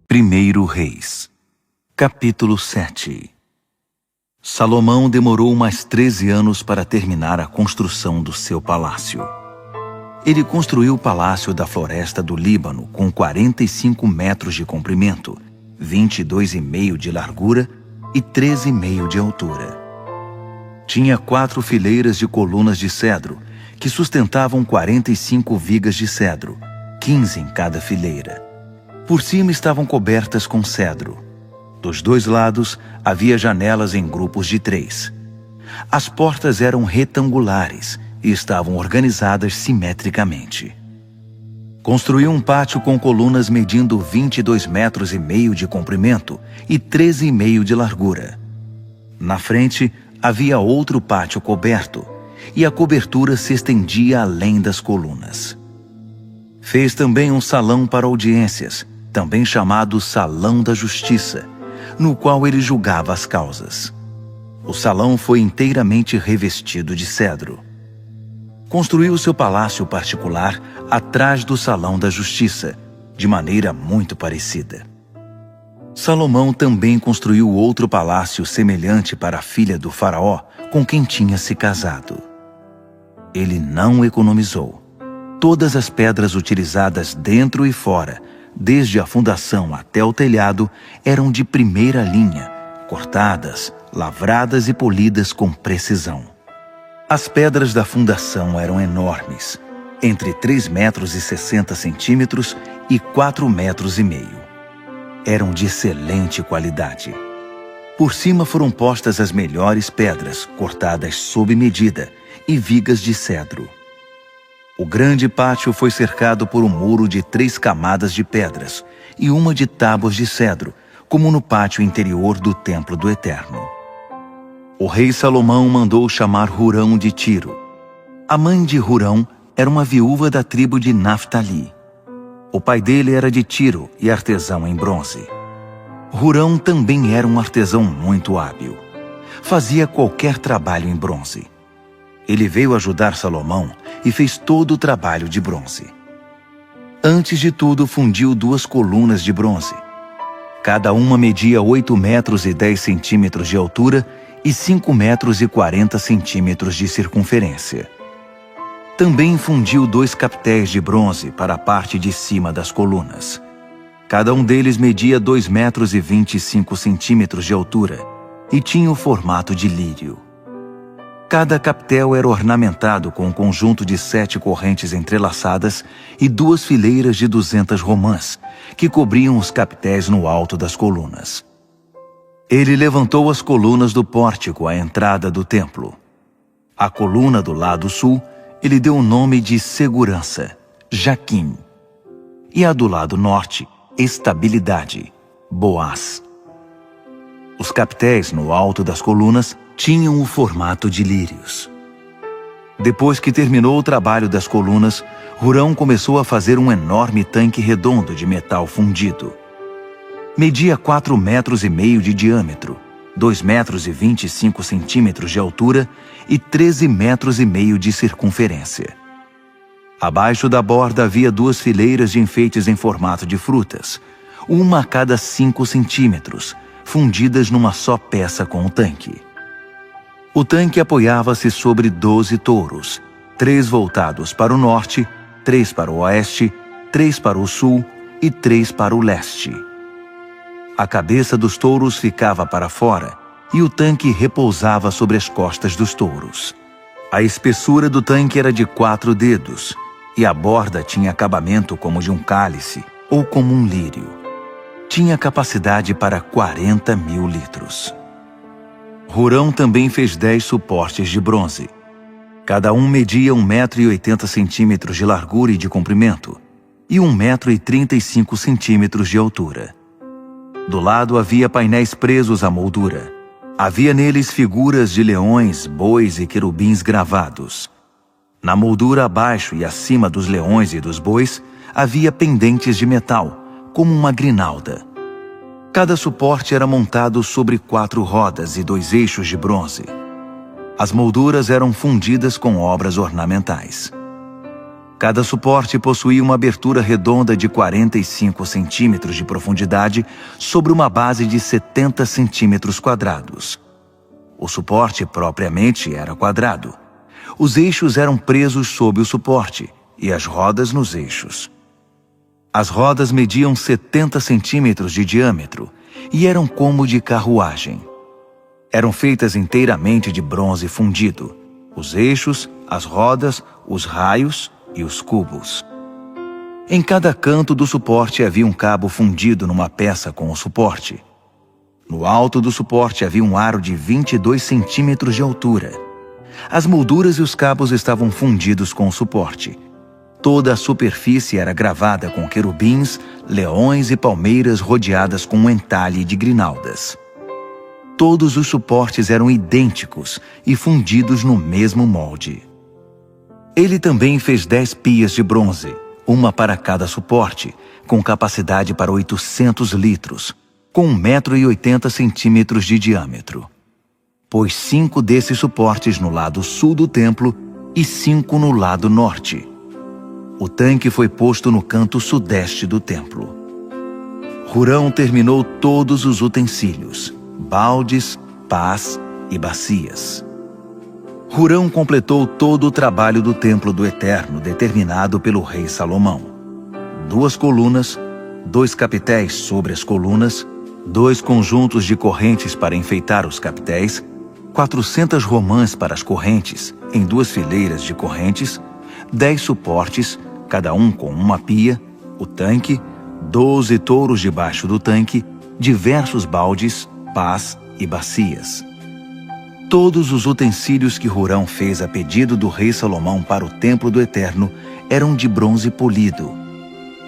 1 Reis, capítulo 7. Salomão demorou mais 13 anos para terminar a construção do seu palácio. Ele construiu o palácio da floresta do Líbano com 45 metros de comprimento, 22,5 de largura e 13,5 de altura. Tinha 4 fileiras de colunas de cedro, que sustentavam 45 vigas de cedro, 15 em cada fileira. Por cima estavam cobertas com cedro. Dos 2 lados havia janelas em grupos de 3. As portas eram retangulares e estavam organizadas simetricamente. Construiu um pátio com colunas medindo 22,5 metros de comprimento e 13,5 de largura. Na frente havia outro pátio coberto, e a cobertura se estendia além das colunas. Fez também um salão para audiências, também chamado Salão da Justiça, no qual ele julgava as causas. O salão foi inteiramente revestido de cedro. Construiu seu palácio particular atrás do Salão da Justiça, de maneira muito parecida. Salomão também construiu outro palácio semelhante para a filha do faraó, com quem tinha se casado. Ele não economizou. Todas as pedras utilizadas dentro e fora, desde a fundação até o telhado, eram de primeira linha, cortadas, lavradas e polidas com precisão. As pedras da fundação eram enormes, entre 3,60 metros e 4,5 metros. Eram de excelente qualidade. Por cima foram postas as melhores pedras, cortadas sob medida, e vigas de cedro. O grande pátio foi cercado por um muro de 3 camadas de pedras e uma de tábuas de cedro, como no pátio interior do Templo do Eterno. O rei Salomão mandou chamar Hurão de Tiro. A mãe de Hurão era uma viúva da tribo de Naftali. O pai dele era de Tiro e artesão em bronze. Hurão também era um artesão muito hábil. Fazia qualquer trabalho em bronze. Ele veio ajudar Salomão e fez todo o trabalho de bronze. Antes de tudo, fundiu 2 colunas de bronze. Cada uma media 8 metros e 10 centímetros de altura e 5 metros e 40 centímetros de circunferência. Também fundiu 2 captéis de bronze para a parte de cima das colunas. Cada um deles media 2 metros e 25 centímetros de altura e tinha o formato de lírio. Cada captel era ornamentado com um conjunto de 7 correntes entrelaçadas e 2 fileiras de 200 romãs, que cobriam os captéis no alto das colunas. Ele levantou as colunas do pórtico à entrada do templo. A coluna do lado sul, ele deu o nome de Segurança, Jaquim, e a do lado norte, Estabilidade, Boaz. Os captéis no alto das colunas tinham o formato de lírios. Depois que terminou o trabalho das colunas, Hurão começou a fazer um enorme tanque redondo de metal fundido. Media 4,5 metros de diâmetro, 2 metros e 25 centímetros de altura e 13,5 metros de circunferência. Abaixo da borda havia 2 fileiras de enfeites em formato de frutas, uma a cada 5 centímetros, fundidas numa só peça com o tanque. O tanque apoiava-se sobre 12 touros, 3 voltados para o norte, 3 para o oeste, 3 para o sul e 3 para o leste. A cabeça dos touros ficava para fora e o tanque repousava sobre as costas dos touros. A espessura do tanque era de 4 dedos e a borda tinha acabamento como de um cálice ou como um lírio. Tinha capacidade para 40.000 litros. Hurão também fez 10 suportes de bronze. Cada um media 1,80 metros de largura e de comprimento e 1,35 metros de altura. Do lado havia painéis presos à moldura. Havia neles figuras de leões, bois e querubins gravados. Na moldura abaixo e acima dos leões e dos bois havia pendentes de metal, como uma grinalda. Cada suporte era montado sobre 4 rodas e 2 eixos de bronze. As molduras eram fundidas com obras ornamentais. Cada suporte possuía uma abertura redonda de 45 centímetros de profundidade sobre uma base de 70 centímetros quadrados. O suporte propriamente era quadrado. Os eixos eram presos sob o suporte e as rodas nos eixos. As rodas mediam 70 centímetros de diâmetro e eram como de carruagem. Eram feitas inteiramente de bronze fundido. Os eixos, as rodas, os raios e os cubos. Em cada canto do suporte havia um cabo fundido numa peça com o suporte. No alto do suporte havia um aro de 22 centímetros de altura. As molduras e os cabos estavam fundidos com o suporte. Toda a superfície era gravada com querubins, leões e palmeiras rodeadas com um entalhe de grinaldas. Todos os suportes eram idênticos e fundidos no mesmo molde. Ele também fez 10 pias de bronze, uma para cada suporte, com capacidade para 800 litros, com 1,80 m de diâmetro. Pôs 5 desses suportes no lado sul do templo e 5 no lado norte. O tanque foi posto no canto sudeste do templo. Hurão terminou todos os utensílios, baldes, pás e bacias. Hurão completou todo o trabalho do templo do Eterno determinado pelo rei Salomão. 2 colunas, 2 capitéis sobre as colunas, 2 conjuntos de correntes para enfeitar os capitéis, 400 romãs para as correntes, em 2 fileiras de correntes, 10 suportes, cada um com uma pia, o tanque, 12 touros debaixo do tanque, diversos baldes, pás e bacias. Todos os utensílios que Hurão fez a pedido do rei Salomão para o templo do Eterno eram de bronze polido.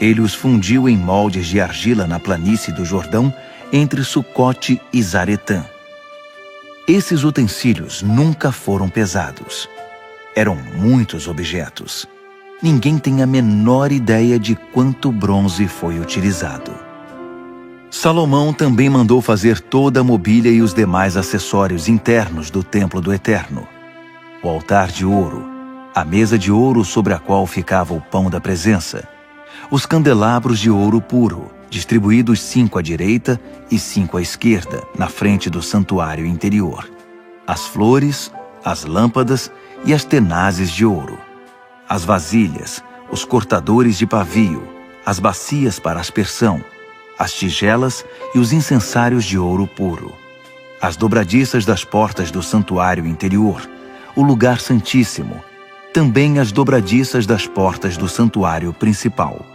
Ele os fundiu em moldes de argila na planície do Jordão, entre Sucote e Zaretã. Esses utensílios nunca foram pesados. Eram muitos objetos. Ninguém tem a menor ideia de quanto bronze foi utilizado. Salomão também mandou fazer toda a mobília e os demais acessórios internos do templo do Eterno. O altar de ouro, a mesa de ouro sobre a qual ficava o pão da presença, os candelabros de ouro puro, distribuídos 5 à direita e 5 à esquerda, na frente do santuário interior, as flores, as lâmpadas e as tenazes de ouro, as vasilhas, os cortadores de pavio, as bacias para aspersão, as tigelas e os incensários de ouro puro, as dobradiças das portas do santuário interior, o lugar santíssimo, também as dobradiças das portas do santuário principal.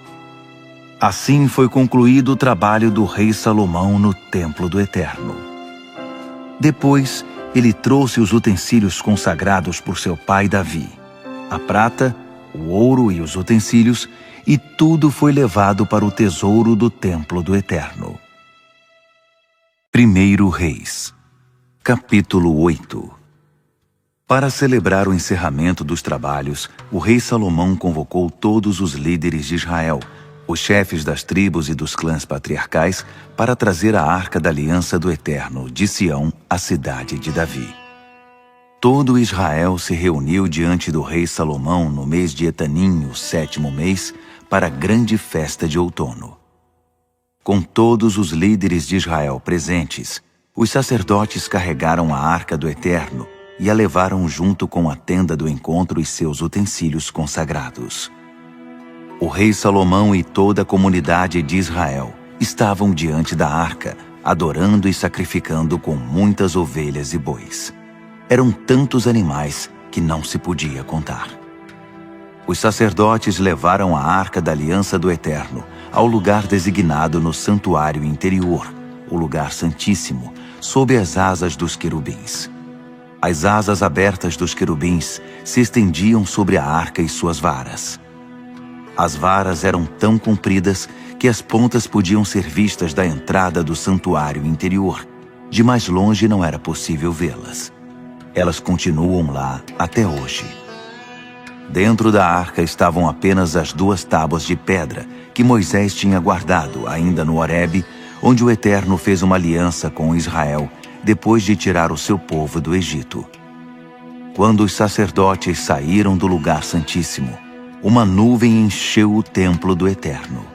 Assim foi concluído o trabalho do rei Salomão no templo do Eterno. Depois, ele trouxe os utensílios consagrados por seu pai Davi, a prata, o ouro e os utensílios, e tudo foi levado para o tesouro do templo do Eterno. 1 Reis, capítulo 8. Para celebrar o encerramento dos trabalhos, o rei Salomão convocou todos os líderes de Israel, os chefes das tribos e dos clãs patriarcais, para trazer a arca da aliança do Eterno de Sião, à cidade de Davi. Todo Israel se reuniu diante do rei Salomão no mês de Etanim, o 7º mês, para a grande festa de outono. Com todos os líderes de Israel presentes, os sacerdotes carregaram a arca do Eterno e a levaram junto com a tenda do encontro e seus utensílios consagrados. O rei Salomão e toda a comunidade de Israel estavam diante da arca, adorando e sacrificando com muitas ovelhas e bois. Eram tantos animais que não se podia contar. Os sacerdotes levaram a arca da aliança do Eterno ao lugar designado no santuário interior, o lugar santíssimo, sob as asas dos querubins. As asas abertas dos querubins se estendiam sobre a arca e suas varas. As varas eram tão compridas que as pontas podiam ser vistas da entrada do santuário interior. De mais longe não era possível vê-las. Elas continuam lá até hoje. Dentro da arca estavam apenas as 2 tábuas de pedra que Moisés tinha guardado ainda no Horebe, onde o Eterno fez uma aliança com Israel depois de tirar o seu povo do Egito. Quando os sacerdotes saíram do lugar santíssimo, uma nuvem encheu o templo do Eterno.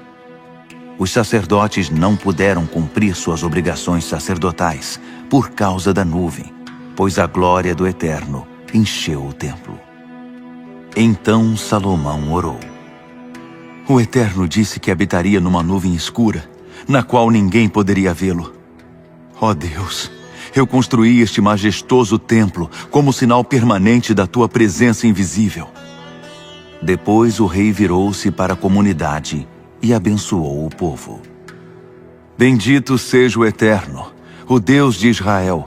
Os sacerdotes não puderam cumprir suas obrigações sacerdotais por causa da nuvem, pois a glória do Eterno encheu o templo. Então Salomão orou. O Eterno disse que habitaria numa nuvem escura, na qual ninguém poderia vê-lo. Ó Deus, eu construí este majestoso templo como sinal permanente da tua presença invisível. Depois o rei virou-se para a comunidade e abençoou o povo. Bendito seja o Eterno, o Deus de Israel,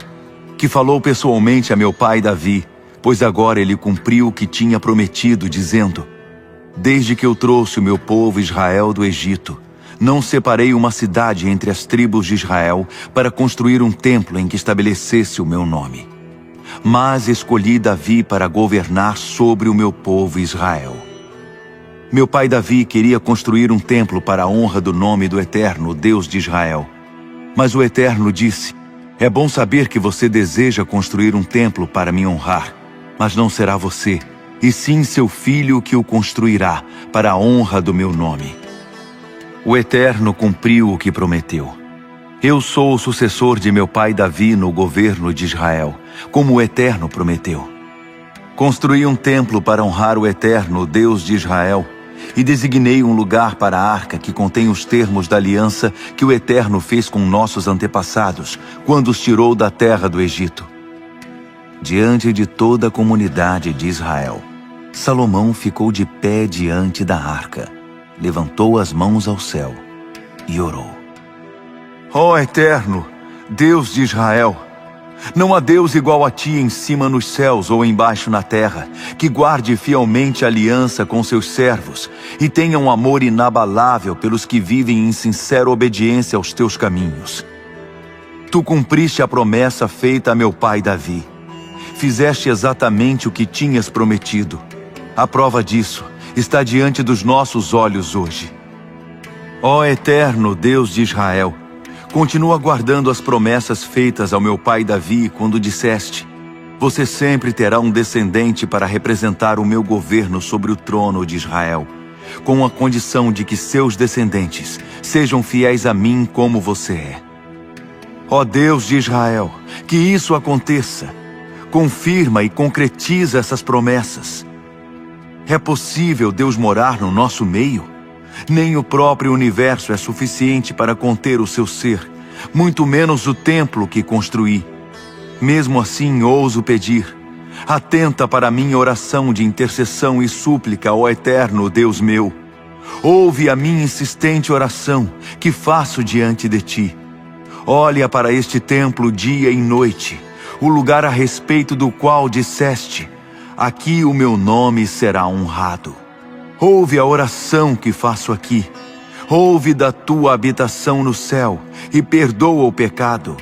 que falou pessoalmente a meu pai Davi, pois agora ele cumpriu o que tinha prometido, dizendo: Desde que eu trouxe o meu povo Israel do Egito, não separei uma cidade entre as tribos de Israel para construir um templo em que estabelecesse o meu nome. Mas escolhi Davi para governar sobre o meu povo Israel. Meu pai Davi queria construir um templo para a honra do nome do Eterno, Deus de Israel. Mas o Eterno disse: É bom saber que você deseja construir um templo para me honrar, mas não será você, e sim seu filho que o construirá para a honra do meu nome. O Eterno cumpriu o que prometeu. Eu sou o sucessor de meu pai Davi no governo de Israel, como o Eterno prometeu. Construí um templo para honrar o Eterno, Deus de Israel, e designei um lugar para a arca que contém os termos da aliança que o Eterno fez com nossos antepassados, quando os tirou da terra do Egito. Diante de toda a comunidade de Israel, Salomão ficou de pé diante da arca, levantou as mãos ao céu e orou. Ó Eterno, Deus de Israel, não há Deus igual a ti em cima nos céus ou embaixo na terra, que guarde fielmente a aliança com seus servos e tenha um amor inabalável pelos que vivem em sincera obediência aos teus caminhos. Tu cumpriste a promessa feita a meu pai Davi. Fizeste exatamente o que tinhas prometido. A prova disso está diante dos nossos olhos hoje. Ó Eterno Deus de Israel, continua guardando as promessas feitas ao meu pai Davi quando disseste: Você sempre terá um descendente para representar o meu governo sobre o trono de Israel, com a condição de que seus descendentes sejam fiéis a mim como você é. Ó Deus de Israel, que isso aconteça. Confirma e concretiza essas promessas. É possível Deus morar no nosso meio? Nem o próprio universo é suficiente para conter o seu ser, muito menos o templo que construí. Mesmo assim, ouso pedir: atenta para a minha oração de intercessão e súplica, ó Eterno Deus meu. Ouve a minha insistente oração que faço diante de ti. Olha para este templo dia e noite, o lugar a respeito do qual disseste: aqui o meu nome será honrado. Ouve a oração que faço aqui. Ouve da tua habitação no céu e perdoa o pecado.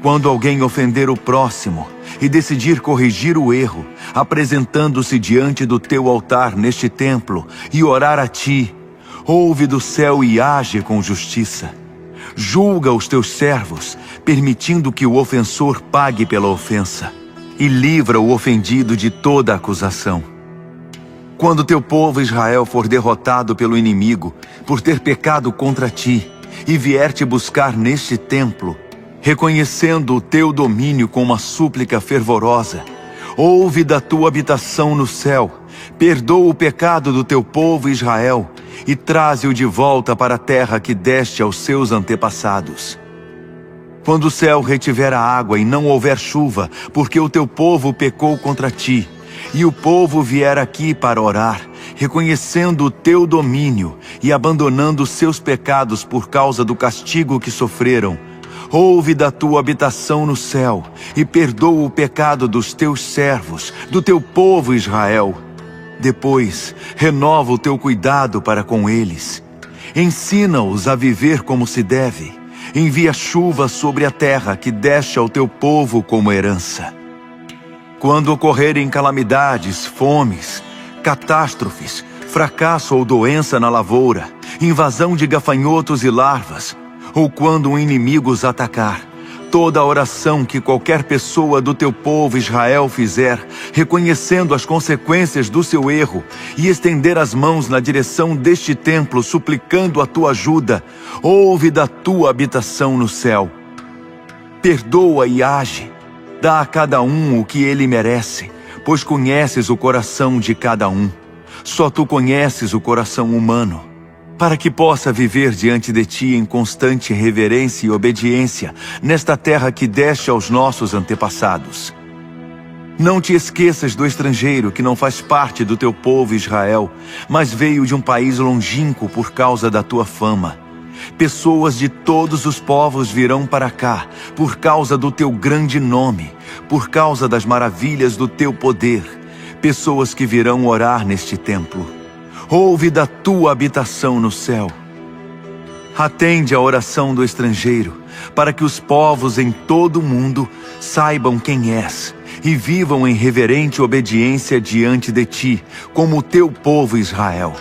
Quando alguém ofender o próximo e decidir corrigir o erro, apresentando-se diante do teu altar neste templo e orar a ti, ouve do céu e age com justiça. Julga os teus servos, permitindo que o ofensor pague pela ofensa, e livra o ofendido de toda acusação. Quando teu povo Israel for derrotado pelo inimigo, por ter pecado contra ti, e vier te buscar neste templo, reconhecendo o teu domínio com uma súplica fervorosa, ouve da tua habitação no céu, perdoa o pecado do teu povo Israel, e traze-o de volta para a terra que deste aos seus antepassados. Quando o céu retiver a água e não houver chuva, porque o teu povo pecou contra ti, e o povo vier aqui para orar, reconhecendo o teu domínio e abandonando os seus pecados por causa do castigo que sofreram, ouve da tua habitação no céu e perdoa o pecado dos teus servos, do teu povo Israel. Depois, renova o teu cuidado para com eles. Ensina-os a viver como se deve. Envia chuva sobre a terra que deste ao teu povo como herança. Quando ocorrerem calamidades, fomes, catástrofes, fracasso ou doença na lavoura, invasão de gafanhotos e larvas, ou quando um inimigo os atacar, toda oração que qualquer pessoa do teu povo Israel fizer, reconhecendo as consequências do seu erro, e estender as mãos na direção deste templo, suplicando a tua ajuda, ouve da tua habitação no céu. Perdoa e age, dá a cada um o que ele merece, pois conheces o coração de cada um. Só tu conheces o coração humano, para que possa viver diante de ti em constante reverência e obediência, nesta terra que deste aos nossos antepassados. Não te esqueças do estrangeiro que não faz parte do teu povo Israel, mas veio de um país longínquo por causa da tua fama. Pessoas de todos os povos virão para cá, por causa do teu grande nome, por causa das maravilhas do teu poder. Pessoas que virão orar neste templo. Ouve da tua habitação no céu. Atende a oração do estrangeiro, para que os povos em todo o mundo saibam quem és e vivam em reverente obediência diante de ti, como o teu povo Israel.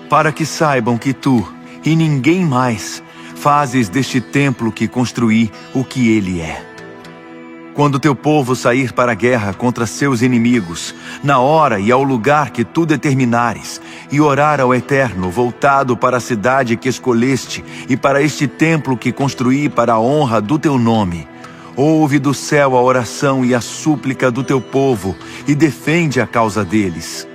Para que saibam que tu, e ninguém mais, fazes deste templo que construí o que ele é. Quando teu povo sair para a guerra contra seus inimigos, na hora e ao lugar que tu determinares, e orar ao Eterno voltado para a cidade que escolheste e para este templo que construí para a honra do teu nome, ouve do céu a oração e a súplica do teu povo e defende a causa deles.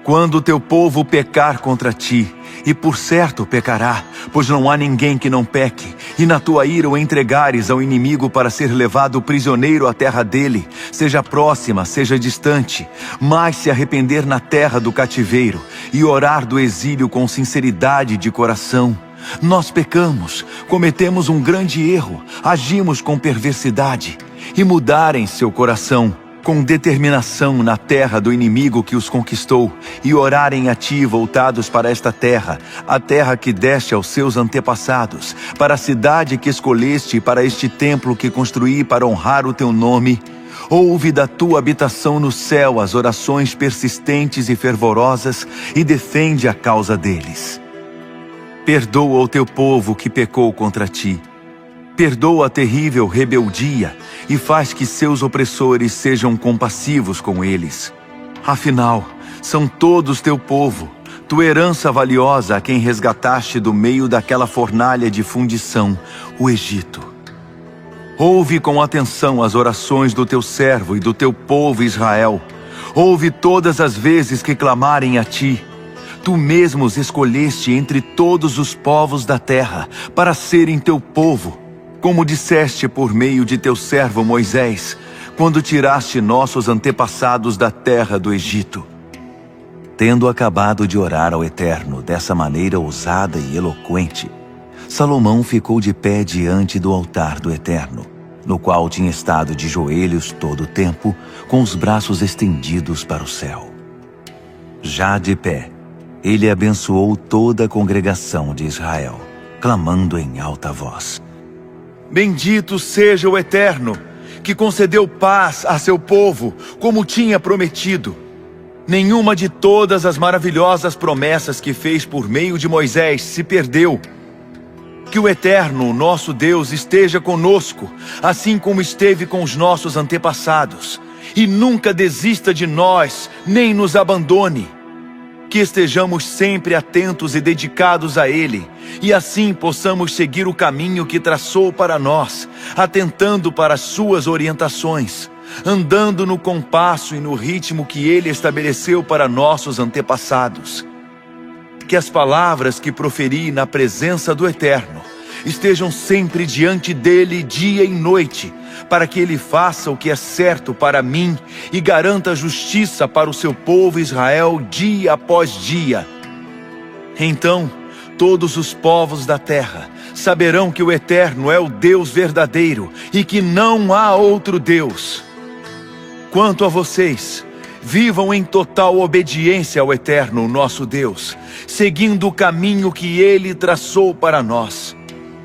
Quando o teu povo pecar contra ti, e por certo pecará, pois não há ninguém que não peque, e na tua ira o entregares ao inimigo para ser levado prisioneiro à terra dele, seja próxima, seja distante, mas se arrepender na terra do cativeiro, e orar do exílio com sinceridade de coração, nós pecamos, cometemos um grande erro, agimos com perversidade, e mudarem seu coração, com determinação na terra do inimigo que os conquistou, e orarem a ti voltados para esta terra, a terra que deste aos seus antepassados, para a cidade que escolheste e para este templo que construí para honrar o teu nome, ouve da tua habitação no céu as orações persistentes e fervorosas e defende a causa deles. Perdoa o teu povo que pecou contra ti. Perdoa a terrível rebeldia e faz que seus opressores sejam compassivos com eles. Afinal, são todos teu povo, tua herança valiosa a quem resgataste do meio daquela fornalha de fundição, o Egito. Ouve com atenção as orações do teu servo e do teu povo Israel. Ouve todas as vezes que clamarem a ti. Tu mesmo os escolheste entre todos os povos da terra para serem teu povo, como disseste por meio de teu servo Moisés, quando tiraste nossos antepassados da terra do Egito. Tendo acabado de orar ao Eterno dessa maneira ousada e eloquente, Salomão ficou de pé diante do altar do Eterno, no qual tinha estado de joelhos todo o tempo, com os braços estendidos para o céu. Já de pé, ele abençoou toda a congregação de Israel, clamando em alta voz: Bendito seja o Eterno, que concedeu paz a seu povo, como tinha prometido. Nenhuma de todas as maravilhosas promessas que fez por meio de Moisés se perdeu. Que o Eterno, nosso Deus, esteja conosco, assim como esteve com os nossos antepassados, e nunca desista de nós, nem nos abandone. Que estejamos sempre atentos e dedicados a Ele, e assim possamos seguir o caminho que traçou para nós, atentando para as suas orientações, andando no compasso e no ritmo que Ele estabeleceu para nossos antepassados. Que as palavras que proferi na presença do Eterno estejam sempre diante dele dia e noite, para que ele faça o que é certo para mim e garanta justiça para o seu povo Israel dia após dia. Então, todos os povos da terra saberão que o Eterno é o Deus verdadeiro e que não há outro Deus. Quanto a vocês, vivam em total obediência ao Eterno, nosso Deus, seguindo o caminho que Ele traçou para nós.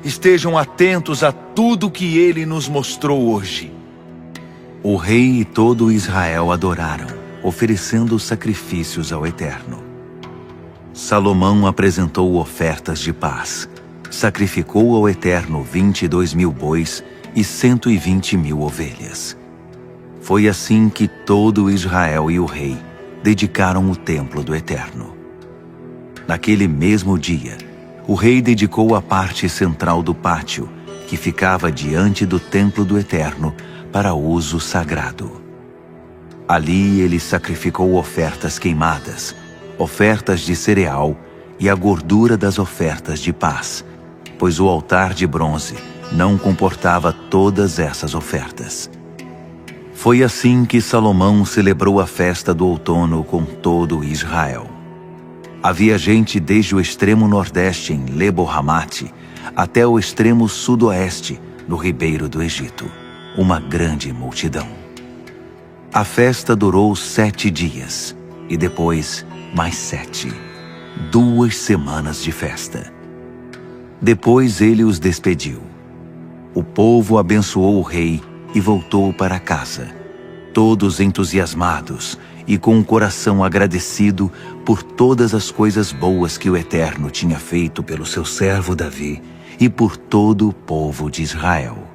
Estejam atentos a tudo que Ele nos mostrou hoje. O rei e todo Israel adoraram, oferecendo sacrifícios ao Eterno. Salomão apresentou ofertas de paz, sacrificou ao Eterno 22.000 bois e 120.000 ovelhas. Foi assim que todo Israel e o rei dedicaram o templo do Eterno. Naquele mesmo dia, o rei dedicou a parte central do pátio, que ficava diante do templo do Eterno, para uso sagrado. Ali ele sacrificou ofertas queimadas, ofertas de cereal e a gordura das ofertas de paz, pois o altar de bronze não comportava todas essas ofertas. Foi assim que Salomão celebrou a festa do outono com todo Israel. Havia gente desde o extremo nordeste em Lebo-Hamate até o extremo sudoeste no ribeiro do Egito, uma grande multidão. A festa durou 7 dias e depois mais 7, 2 semanas de festa. Depois ele os despediu. O povo abençoou o rei e voltou para casa, todos entusiasmados e com o coração agradecido por todas as coisas boas que o Eterno tinha feito pelo seu servo Davi e por todo o povo de Israel.